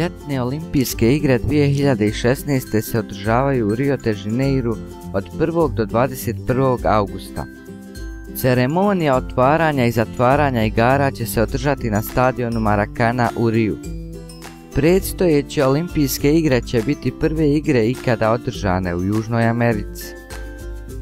Ljetne olimpijske igre 2016. se održavaju u Rio de Janeiru od 1. do 21. augusta. Ceremonija otvaranja i zatvaranja igara će se održati na stadionu Maracana u Riju. Predstojeće olimpijske igre će biti prve igre ikada održane u Južnoj Americi.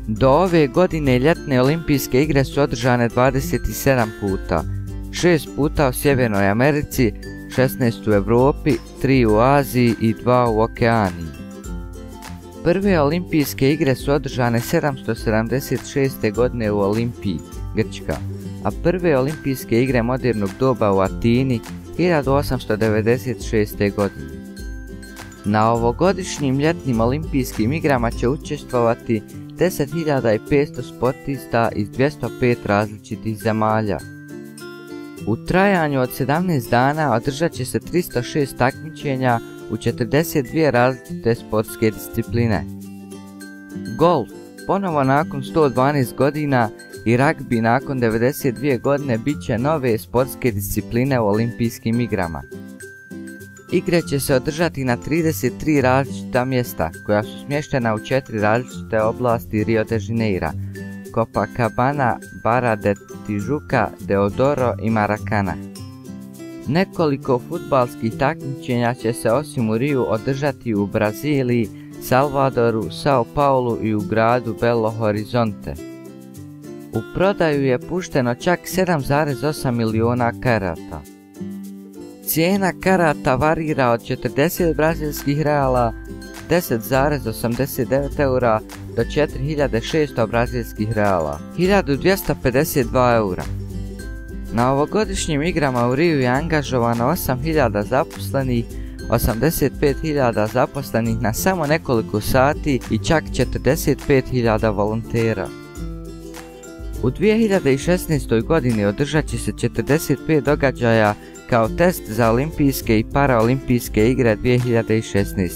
Do ove godine ljetne olimpijske igre su održane 27 puta, 6 puta u Sjevernoj Americi, 16 u Europi, 3 u Aziji i 2 u Okeaniji. Prve olimpijske igre su održane 776. godine u Olimpiji, Grčka, a prve olimpijske igre modernog doba u Atini 1896. godine. Na ovogodišnjim ljetnim olimpijskim igrama će učestvovati 10.500 sportista iz 205 različitih zemalja. U trajanju od 17 dana održat će se 306 takmičenja u 42 različite sportske discipline. Golf, ponovo nakon 112 godina, i ragbi nakon 92 godine bit će nove sportske discipline u olimpijskim igrama. Igre će se održati na 33 različita mjesta koja su smještena u 4 različite oblasti Rio de Janeira: Copacabana, Barra de Tijuca, Deodoro i Maracana. Nekoliko fudbalskih takmičenja će se osim u Riju održati u Braziliji, Salvadoru, Sao Paulu i u gradu Belo Horizonte. U prodaju je pušteno čak 7,8 miliona karata. Cijena karata varira od 40 brazilskih reala, 10,89 eura do 4600 brazilskih reala, 1252 eura. Na ovogodišnjim igrama u Riju je angažovano 8000 zaposlenih, 85.000 zaposlenih na samo nekoliko sati i čak 45.000 volontera. U 2016. godini održat će se 45 događaja kao test za olimpijske i paraolimpijske igre 2016.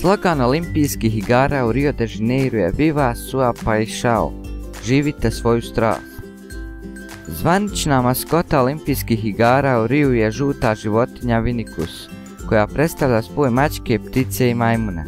Slogan olimpijskih igara u Rio de Janeiru je Viva sua paixão, živite svoju strast. Zvanična maskota olimpijskih igara u Riju je žuta životinja Vinicus, koja predstavlja spoj mačke, ptice i majmuna.